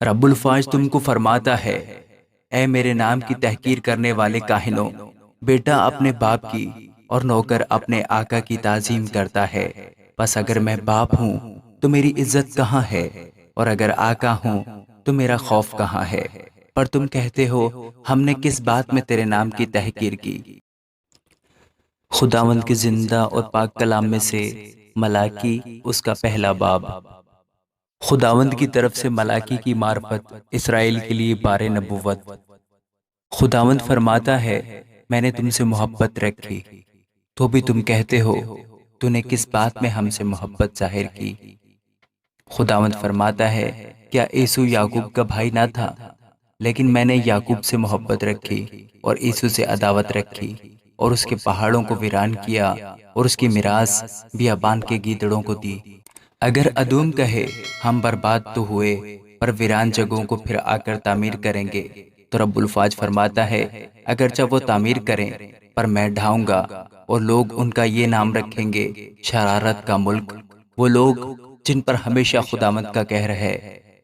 رب الفاظ تم کو فرماتا ہے، اے میرے نام کی تحقیر کرنے والے کاہنوں، بیٹا اپنے باپ کی اور نوکر اپنے آقا کی تعظیم کرتا ہے، بس اگر میں باپ ہوں تو میری عزت کہاں ہے، اور اگر آقا ہوں تو میرا خوف کہاں ہے؟ پر تم کہتے ہو ہم نے کس بات میں تیرے نام کی تحقیر کی؟ خداوند کے زندہ اور پاک کلام میں سے ملاکی، اس کا پہلا باب۔ خداوند کی طرف سے ملاکی کی معرفت اسرائیل کے لیے بار نبوت۔ خداوند فرماتا ہے، میں نے تم سے محبت رکھی، تو بھی تم کہتے ہو تو نے کس بات میں ہم سے محبت ظاہر کی؟ خداوند فرماتا ہے، کیا عیسو یعقوب کا بھائی نہ تھا؟ لیکن میں نے یعقوب سے محبت رکھی اور عیسو سے عداوت رکھی، اور اس کے پہاڑوں کو ویران کیا اور اس کی میراث بیابان کے گیدڑوں کو دی۔ اگر ادوم کہے ہم برباد تو ہوئے، پر ویران جگہوں کو پھر آ کر تعمیر کریں گے، تو رب الفاظ فرماتا ہے، اگرچہ وہ تعمیر کریں پر میں ڈھاؤں گا، اور لوگ ان کا یہ نام رکھیں گے، شرارت کا ملک، وہ لوگ جن پر ہمیشہ خداوند کا قہر ہے۔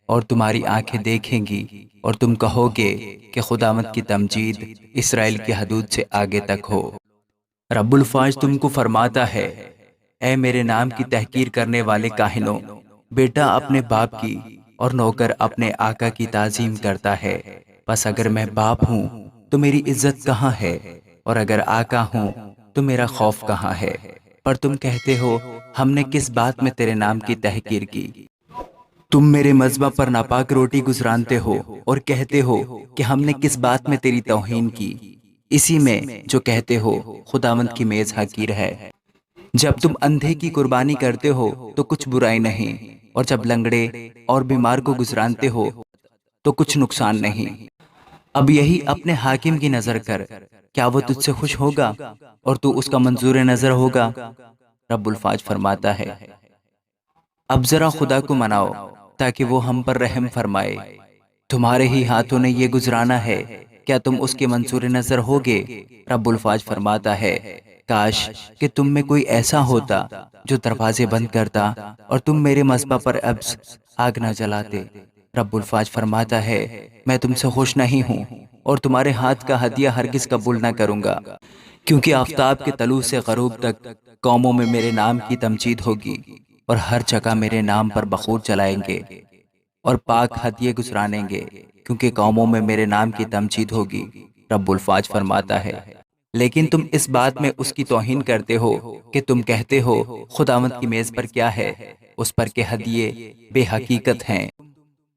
اور تمہاری آنکھیں دیکھیں گی اور تم کہو گے کہ خداوند کی تمجید اسرائیل کی حدود سے آگے تک ہو۔ رب الفاظ تم کو فرماتا ہے، اے میرے نام کی تحقیر کرنے والے کاہنوں، بیٹا اپنے باپ کی اور نوکر اپنے آقا کی تعظیم کرتا ہے، بس اگر میں باپ ہوں تو میری عزت کہاں ہے، اور اگر آقا ہوں تو میرا خوف کہاں ہے؟ پر تم کہتے ہو ہم نے کس بات میں تیرے نام کی تحقیر کی؟ تم میرے مذبح پر ناپاک روٹی گزرانتے ہو اور کہتے ہو کہ ہم نے کس بات میں تیری توہین کی، اسی میں جو کہتے ہو خداوند کی میز حقیر ہے۔ جب تم اندھے کی قربانی کرتے ہو تو کچھ برائی نہیں، اور جب لنگڑے اور بیمار کو گزرانتے ہو تو کچھ نقصان نہیں۔ اب یہی اپنے حاکم کی نظر کر، کیا وہ تجھ سے خوش ہوگا اور تو اس کا منظور نظر ہوگا؟ رب الفاظ فرماتا ہے، اب ذرا خدا کو مناؤ تاکہ وہ ہم پر رحم فرمائے، تمہارے ہی ہاتھوں نے یہ گزرانا ہے، کیا تم اس کے منظور نظر ہوگے؟ رب الفاظ فرماتا ہے، کاش کہ تم میں کوئی ایسا ہوتا جو دروازے بند کرتا اور تم میرے مذبح پر ابز آگ نہ جلاتے۔ رب الفاظ فرماتا ہے، میں تم سے خوش نہیں ہوں اور تمہارے ہاتھ کا ہدیہ ہرگز قبول نہ کروں گا، کیونکہ آفتاب کے طلوع سے غروب تک قوموں میں میرے نام کی تمجید ہوگی، اور ہر جگہ میرے نام پر بخور جلائیں گے اور پاک ہدیے گزرانیں گے، کیونکہ قوموں میں میرے نام کی تمجید ہوگی۔ رب الفاظ فرماتا ہے، لیکن تم اس بات میں اس کی توہین کرتے ہو کہ تم کہتے ہو خداوند کی میز پر کیا ہے، اس پر کے ہدیے بے حقیقت ہیں،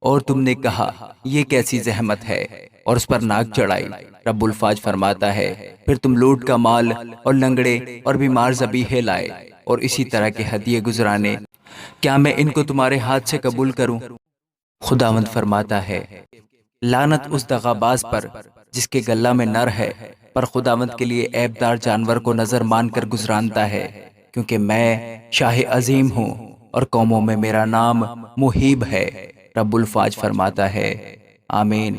اور تم نے کہا یہ کیسی زحمت ہے، اور اس پر ناک چڑھائی۔ رب الفاظ فرماتا ہے، پھر تم لوٹ کا مال اور لنگڑے اور بیمار ذبیحے لائے اور اسی طرح کے ہدیے گزرانے، کیا میں ان کو تمہارے ہاتھ سے قبول کروں؟ خداوند فرماتا ہے، لعنت اس دغاباز پر جس کے گلہ میں نر ہے، پر خداوند کے لیے عیبدار جانور کو نظر مان کر گزرانتا ہے، کیونکہ میں شاہ عظیم ہوں اور قوموں میں میرا نام محیب ہے۔ رب الفاظ فرماتا ہے، آمین۔